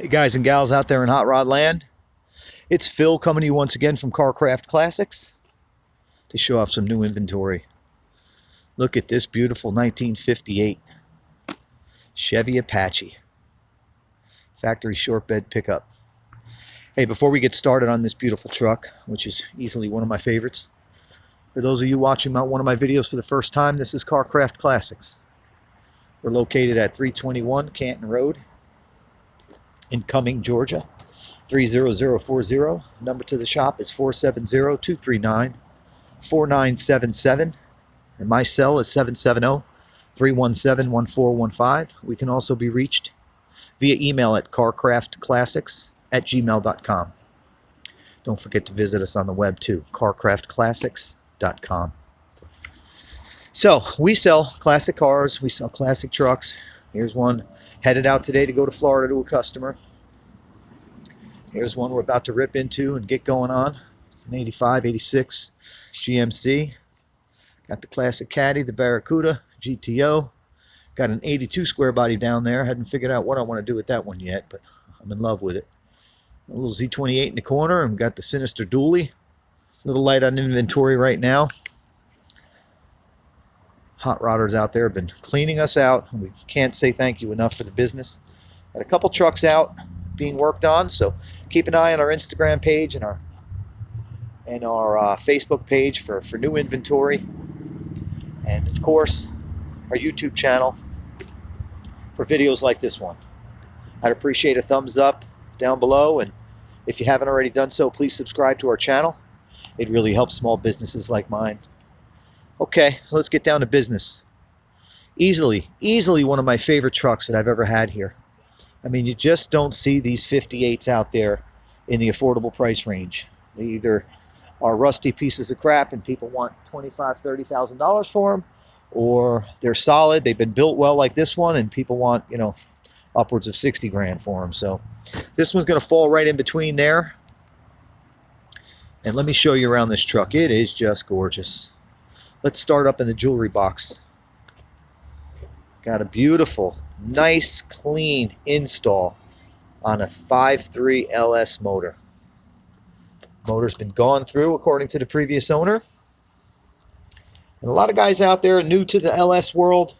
Hey guys and gals out there in Hot Rod Land, it's Phil coming to you once again from Carcraft Classics to show off some new inventory. Look at this beautiful 1958 Chevy Apache factory short bed pickup. Hey, before we get started on this beautiful truck, which is easily one of my favorites, for those of you watching one of my videos for the first time, this is Carcraft Classics. We're located at 321 Canton Road in Cumming, Georgia, 30040. Number to the shop is 470-239-4977. And my cell is 770-317-1415. We can also be reached via email at carcraftclassics@gmail.com. Don't forget to visit us on the web too, carcraftclassics.com. So we sell classic cars, we sell classic trucks. Here's one headed out today to go to Florida to a customer. Here's one we're about to rip into and get going on. It's an 85, 86 GMC. Got the classic caddy, the Barracuda GTO. Got an 82 square body down there. Hadn't figured out what I want to do with that one yet, but I'm in love with it. A little Z28 in the corner, and got the sinister dually. A little light on inventory right now. Hot rodders out there have been cleaning us out. We can't say thank you enough for the business. Got a couple trucks out being worked on, so keep an eye on our Instagram page and our Facebook page for new inventory, and of course our YouTube channel for videos like this one. I'd appreciate a thumbs up down below, and if you haven't already done so, please subscribe to our channel. It really helps small businesses like mine. Okay, so let's get down to business. Easily one of my favorite trucks that I've ever had here. I mean, you just don't see these 58s out there in the affordable price range. They either are rusty pieces of crap and people want $25,000, $30,000 for them, or they're solid, they've been built well like this one, and people want, you know, upwards of 60 grand for them. So this one's going to fall right in between there. And let me show you around this truck. It is just gorgeous. Let's start up in the jewelry box. Got a beautiful, nice, clean install on a 5.3 LS motor. Motor's been gone through according to the previous owner. And a lot of guys out there are new to the LS world,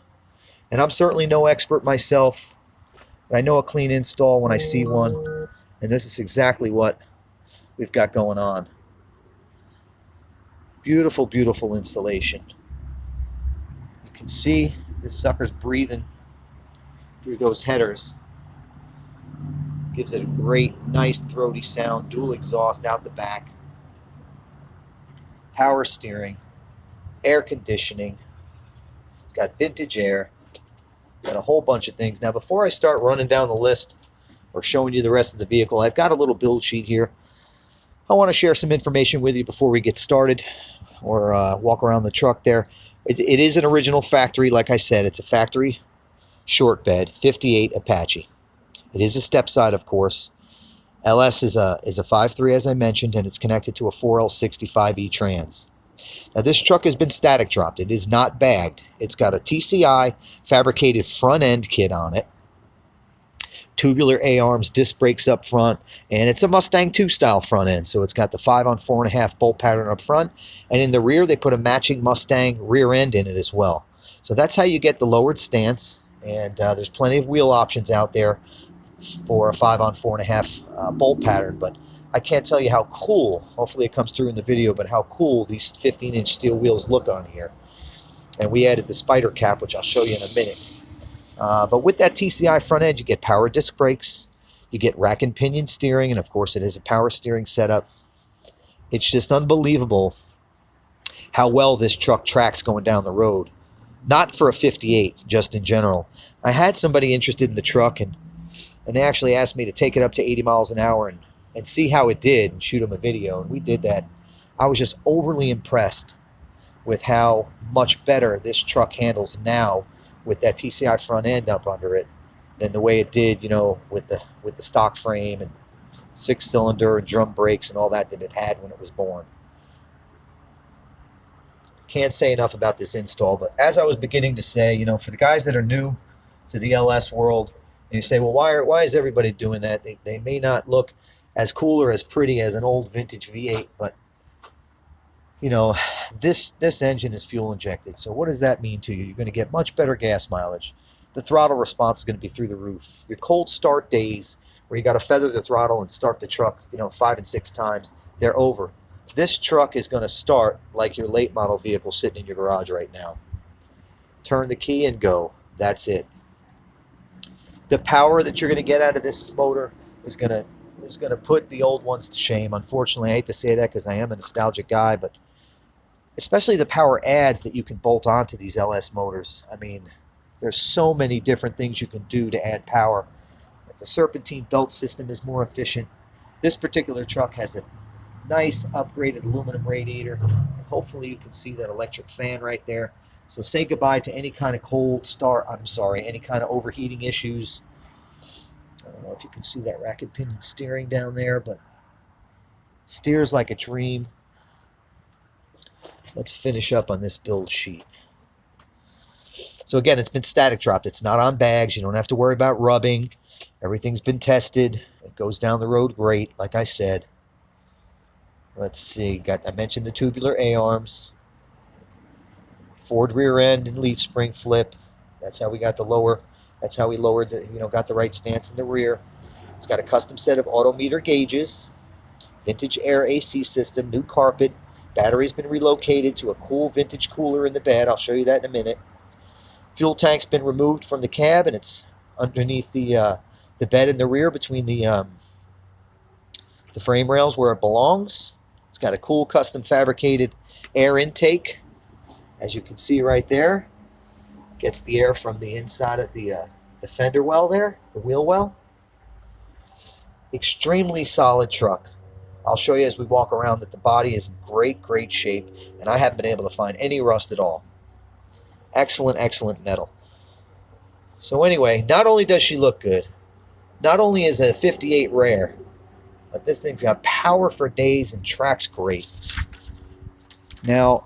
and I'm certainly no expert myself, but I know a clean install when I see one, and this is exactly what we've got going on. Beautiful, beautiful installation. You can see this sucker's breathing through those headers. Gives it a great, nice, throaty sound. Dual exhaust out the back. Power steering. Air conditioning. It's got vintage air. Got a whole bunch of things. Now, before I start running down the list or showing you the rest of the vehicle, I've got a little build sheet here. I want to share some information with you before we get started, or walk around the truck there. It is an original factory, like I said. It's a factory short bed, 58 Apache. It is a step side, of course. LS is a 5.3, as I mentioned, and it's connected to a 4L65E trans. Now, this truck has been static dropped. It is not bagged. It's got a TCI fabricated front end kit on it. Tubular A-arms, disc brakes up front, and it's a Mustang 2 style front end. So it's got the 5-on-4.5 bolt pattern up front, and in the rear they put a matching Mustang rear end in it as well. So that's how you get the lowered stance, and there's plenty of wheel options out there for a 5-on-4.5 bolt pattern, but I can't tell you how cool, hopefully it comes through in the video, but how cool these 15-inch steel wheels look on here. And we added the spider cap, which I'll show you in a minute. But with that TCI front end, you get power disc brakes, you get rack and pinion steering, and of course it is a power steering setup. It's just unbelievable how well this truck tracks going down the road. Not for a 58, just in general. I had somebody interested in the truck, and they actually asked me to take it up to 80 miles an hour and see how it did and shoot them a video, and we did that. I was just overly impressed with how much better this truck handles now with that TCI front end up under it than the way it did, you know, with the stock frame and 6-cylinder and drum brakes and all that it had when it was born. Can't say enough about this install, but as I was beginning to say, you know, for the guys that are new to the LS world, you say, well, why is everybody doing that? They may not look as cool or as pretty as an old vintage V8, but you know, this engine is fuel injected. So what does that mean to you? You're going to get much better gas mileage. The throttle response is going to be through the roof. Your cold start days where you got to feather the throttle and start the truck, 5 and 6 times, they're over. This truck is going to start like your late model vehicle sitting in your garage right now. Turn the key and go. That's it. The power that you're going to get out of this motor is going to put the old ones to shame. Unfortunately, I hate to say that because I am a nostalgic guy, but especially the power adds that you can bolt onto these LS motors. I mean, there's so many different things you can do to add power. The serpentine belt system is more efficient. This particular truck has a nice upgraded aluminum radiator. Hopefully you can see that electric fan right there. So say goodbye to any kind of any kind of overheating issues. I don't know if you can see that racket pinion steering down there, but steers like a dream. Let's finish up on this build sheet. So again, it's been static dropped. It's not on bags. You don't have to worry about rubbing. Everything's been tested. It goes down the road great, like I said. Let's see. I mentioned the tubular A-arms. Ford rear end and leaf spring flip. That's how we got the lower. That's how we lowered got the right stance in the rear. It's got a custom set of autometer gauges. Vintage air AC system. New carpet. Battery's been relocated to a cool vintage cooler in the bed. I'll show you that in a minute. Fuel tank's been removed from the cab, and it's underneath the bed in the rear between the frame rails where it belongs. It's got a cool custom fabricated air intake, as you can see right there. Gets the air from the inside of the fender well there, the wheel well. Extremely solid truck. I'll show you as we walk around that the body is in great shape, and I haven't been able to find any rust at all. Excellent metal. So anyway, not only does she look good, not only is a 58 rare, but this thing's got power for days and tracks great. Now,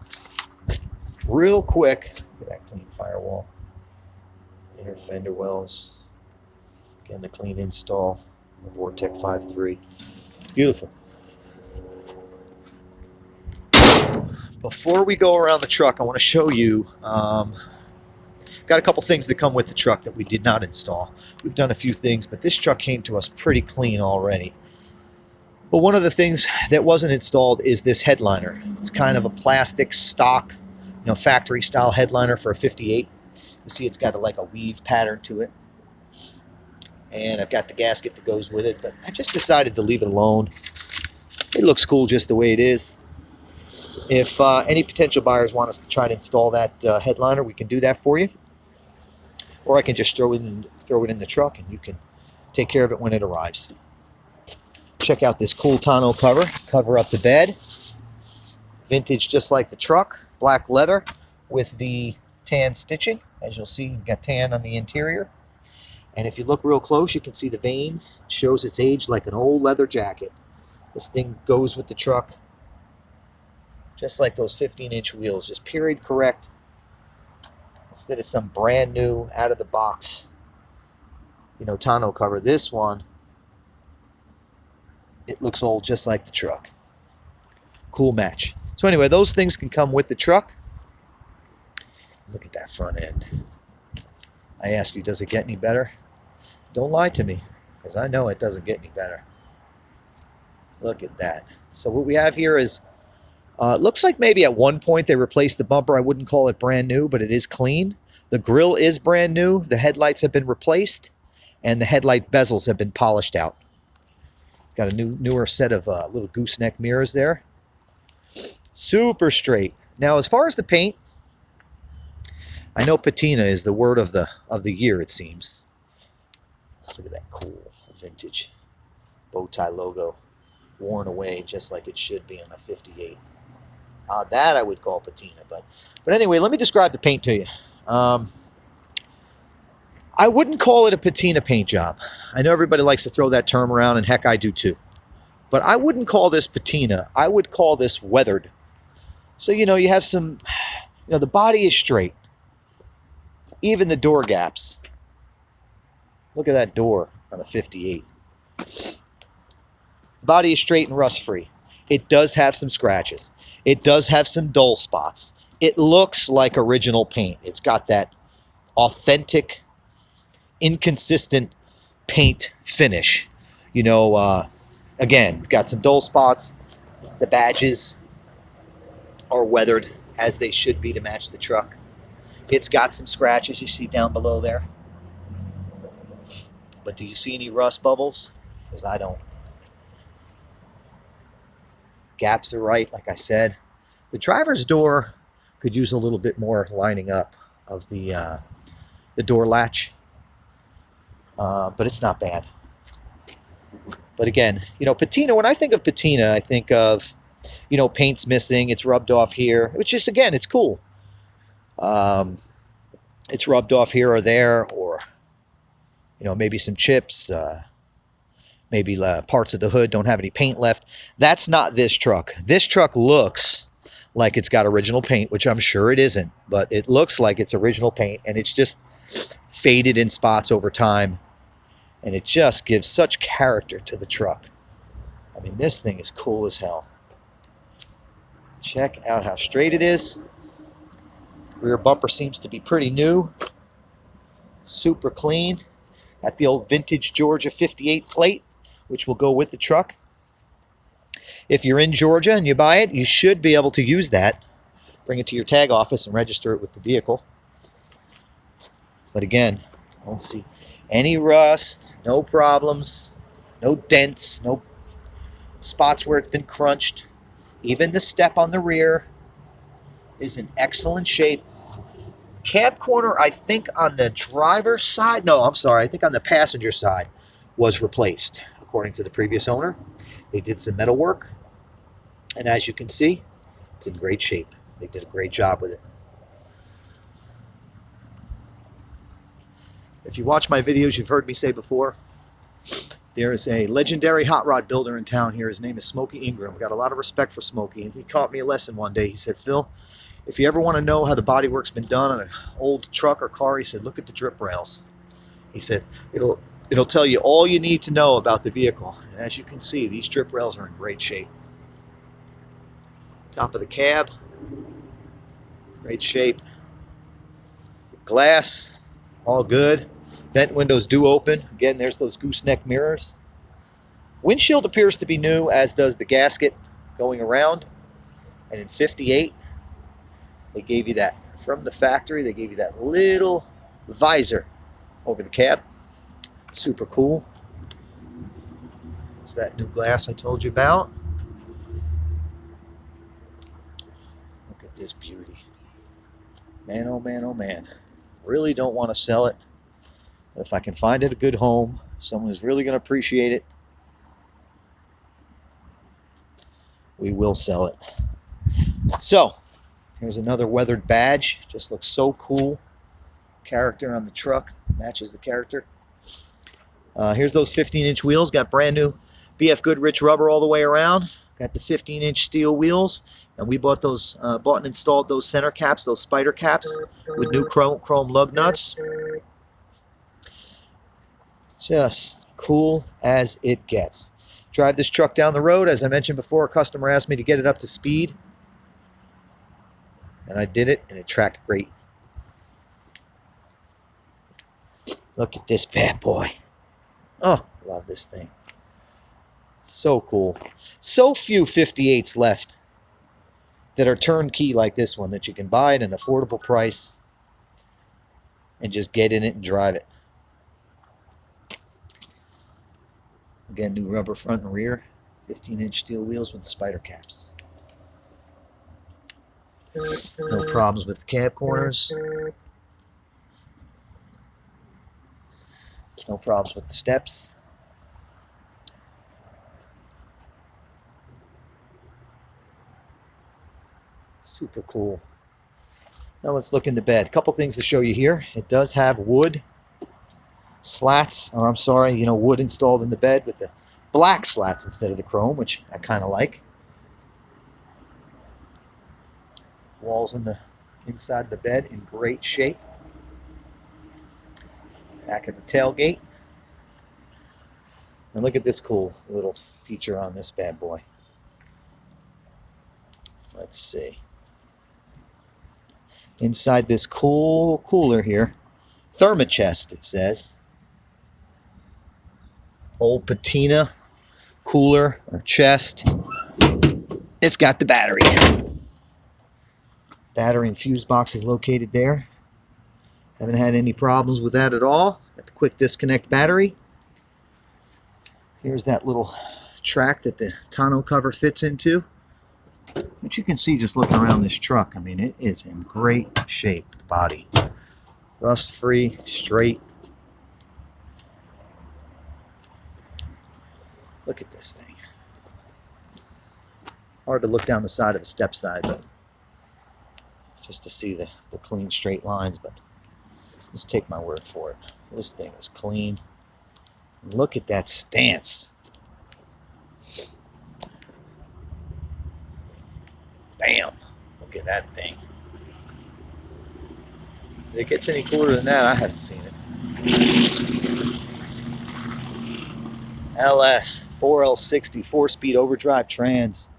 real quick, look at that clean firewall. Inner fender wells. Again, the clean install. The Vortec 5.3. Beautiful. Before we go around the truck, I want to show you, got a couple things that come with the truck that we did not install. We've done a few things, but this truck came to us pretty clean already. But one of the things that wasn't installed is this headliner. It's kind of a plastic stock, factory style headliner for a 58. You see it's got like a weave pattern to it. And I've got the gasket that goes with it, but I just decided to leave it alone. It looks cool just the way it is. If any potential buyers want us to try to install that headliner, we can do that for you. Or I can just throw it in the truck, and you can take care of it when it arrives. Check out this cool tonneau cover up the bed. Vintage just like the truck, black leather with the tan stitching. As you'll see, you've got tan on the interior. And if you look real close, you can see the veins. It shows its age like an old leather jacket. This thing goes with the truck. Just like those 15-inch wheels, just period correct. Instead of some brand new, out of the box, tonneau cover. This one, it looks old just like the truck. Cool match. So anyway, those things can come with the truck. Look at that front end. I ask you, does it get any better? Don't lie to me, because I know it doesn't get any better. Look at that. So what we have here is, looks like maybe at one point they replaced the bumper. I wouldn't call it brand new, but it is clean. The grille is brand new. The headlights have been replaced, and the headlight bezels have been polished out. It's got a newer set of little gooseneck mirrors there. Super straight. Now, as far as the paint, I know patina is the word of the year, it seems. Look at that cool vintage bow tie logo, worn away just like it should be on a 58. That I would call patina, but anyway, let me describe the paint to you. I wouldn't call it a patina paint job. I know everybody likes to throw that term around, and heck, I do too. But I wouldn't call this patina. I would call this weathered. So, you have some, the body is straight. Even the door gaps. Look at that door on a 58. The body is straight and rust-free. It does have some scratches. It does have some dull spots. It looks like original paint. It's got that authentic, inconsistent paint finish. You know, again, it's got some dull spots. The badges are weathered as they should be to match the truck. It's got some scratches you see down below there. But do you see any rust bubbles? Because I don't. Gaps are right, like I said. The driver's door could use a little bit more lining up of the door latch. But it's not bad. But again, you know, patina, when I think of patina, I think of, you know, paint's missing, it's rubbed off here, which is, again, it's cool. It's rubbed off here or there, or, you know, maybe some chips, maybe parts of the hood don't have any paint left. That's not this truck. This truck looks like it's got original paint, which I'm sure it isn't, but it looks like it's original paint, and it's just faded in spots over time, and it just gives such character to the truck. I mean, this thing is cool as hell. Check out how straight it is. Rear bumper seems to be pretty new. Super clean. Got the old vintage Georgia 58 plate, which will go with the truck. If you're in Georgia and you buy it, you should be able to use that. Bring it to your tag office and register it with the vehicle. But again, I don't see any rust, no problems, no dents, no spots where it's been crunched. Even the step on the rear is in excellent shape. Cab corner, I think on the driver's side, no, I'm sorry, I think on the passenger side was replaced, according to the previous owner. They did some metal work, and as you can see, it's in great shape. They did a great job with it. If you watch my videos, you've heard me say before, there is a legendary hot rod builder in town here. His name is Smokey Ingram. I've got a lot of respect for Smokey, and he taught me a lesson one day. He said, Phil, if you ever want to know how the bodywork's been done on an old truck or car, he said, look at the drip rails. He said, it'll tell you all you need to know about the vehicle. And as you can see, these drip rails are in great shape. Top of the cab, great shape. Glass, all good. Vent windows do open. Again, there's those gooseneck mirrors. Windshield appears to be new, as does the gasket going around. And in 58, they gave you that, from the factory, they gave you that little visor over the cab. Super cool. It's that new glass I told you about. Look at this beauty. Man, oh man, oh man. Really don't want to sell it. But if I can find it a good home, someone who's really going to appreciate it, we will sell it. So, here's another weathered badge. Just looks so cool. Character on the truck matches the character. Here's those 15-inch wheels. Got brand new BF Goodrich rubber all the way around. Got the 15-inch steel wheels, and we bought those, bought and installed those center caps, those spider caps, with new chrome lug nuts. Just cool as it gets. Drive this truck down the road. As I mentioned before, a customer asked me to get it up to speed, and I did it, and it tracked great. Look at this bad boy. Oh, love this thing. So cool. So few 58s left that are turnkey like this one, that you can buy at an affordable price and just get in it and drive it. Again, new rubber front and rear, 15-inch steel wheels with the spider caps. No problems with the cab corners. No problems with the steps. Super cool. Now let's look in the bed. A couple things to show you here. It does have wood slats, or I'm sorry, you know, wood installed in the bed with the black slats instead of the chrome, which I kind of like. Walls in the inside of the bed in great shape. Back of the tailgate, And look at this cool little feature on this bad boy. Let's see. Inside this cool cooler here, thermochest it says. Old patina cooler or chest. It's got the battery. Battery and fuse box is located there. Haven't had any problems with that at all. Got the quick disconnect battery. Here's that little track that the tonneau cover fits into. But you can see just looking around this truck, I mean, it is in great shape, the body. Rust free, straight. Look at this thing. Hard to look down the side of the step side, but just to see the clean straight lines, but just take my word for it. This thing is clean. And look at that stance. Bam! Look at that thing. If it gets any cooler than that, I haven't seen it. LS 4L60 4-speed overdrive trans.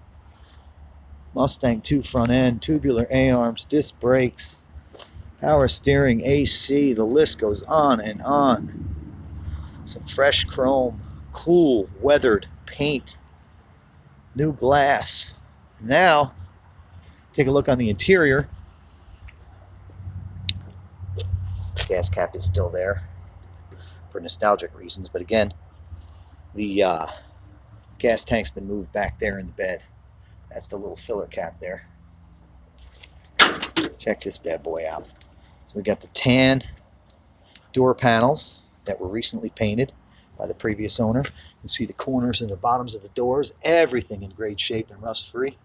Mustang 2 front end, tubular A-arms, disc brakes, power steering, AC. The list goes on and on. Some fresh chrome, cool weathered paint, new glass. Now, take a look on the interior. Gas cap is still there for nostalgic reasons, but again, the gas tank's been moved back there in the bed. That's the little filler cap there. Check this bad boy out. So we got the tan door panels that were recently painted by the previous owner. You can see the corners and the bottoms of the doors. Everything in great shape and rust free.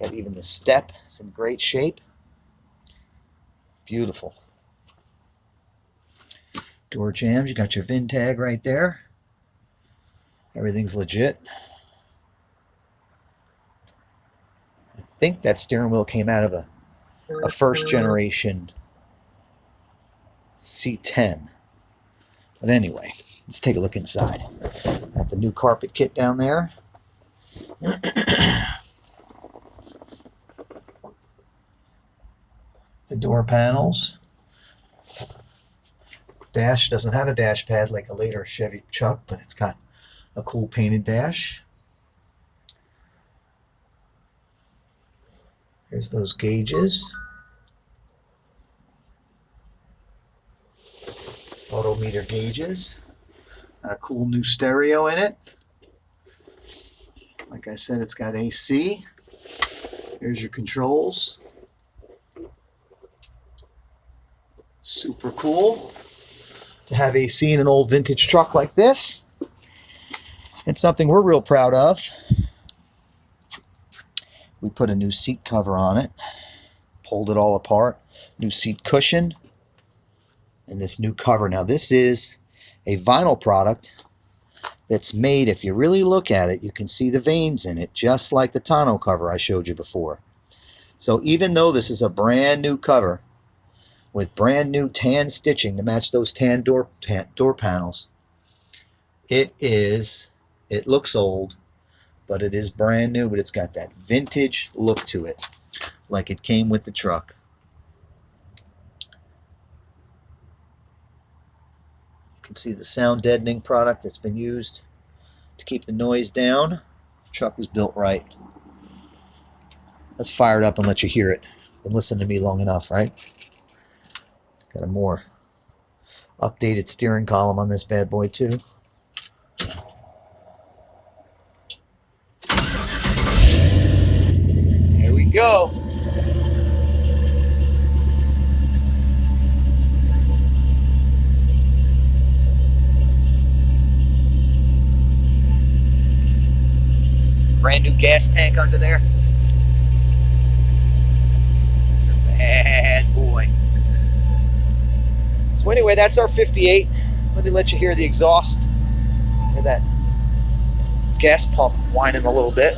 Got even the step is in great shape. Beautiful. Door jambs, you got your VIN tag right there. Everything's legit. I think that steering wheel came out of a first generation C10. But anyway, let's take a look inside. Got the new carpet kit down there. The door panels. Dash doesn't have a dash pad like a later Chevy Chuck, but it's got a cool painted dash. Here's those gauges. Odometer gauges. Got a cool new stereo in it. Like I said, it's got AC. Here's your controls. Super cool to have AC in an old vintage truck like this. It's something we're real proud of. We put a new seat cover on it, pulled it all apart, new seat cushion, and this new cover. Now this is a vinyl product that's made, if you really look at it, you can see the veins in it, just like the tonneau cover I showed you before. So even though this is a brand new cover with brand new tan stitching to match those tan door panels, it looks old, but it is brand new, but it's got that vintage look to it, like it came with the truck. You can see the sound deadening product that's been used to keep the noise down. The truck was built right. Let's fire it up and let you hear it. Been listening to me long enough, right? Got a more updated steering column on this bad boy too. Here we go. Brand new gas tank under there. It's a bad boy. So anyway, that's our 58. Let me let you hear the exhaust. Hear that gas pump whining a little bit.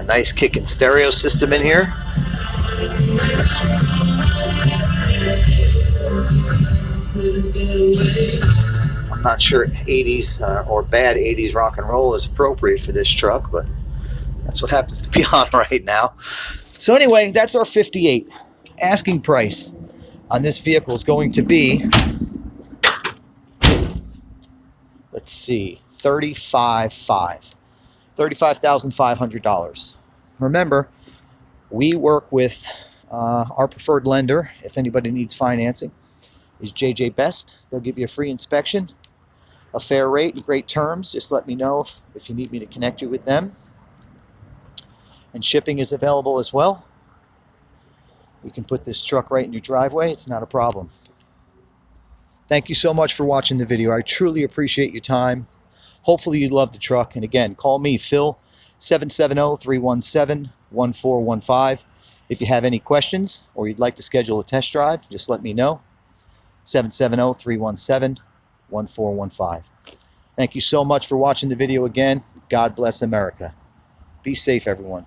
nice kicking stereo system in here. I'm not sure 80s or bad 80s rock and roll is appropriate for this truck, but that's what happens to be on right now. So anyway, that's our 58. Asking price on this vehicle is going to be, let's see, $35,500. Remember, we work with our preferred lender. If anybody needs financing, is JJ Best. They'll give you a free inspection, a fair rate, and great terms. Just let me know if you need me to connect you with them. And shipping is available as well. We can put this truck right in your driveway. It's not a problem. Thank you so much for watching the video. I truly appreciate your time. Hopefully you love the truck. And again, call me, Phil, 770-317-1415. If you have any questions or you'd like to schedule a test drive, just let me know. 770-317-1415. Thank you so much for watching the video again. God bless America. Be safe, everyone.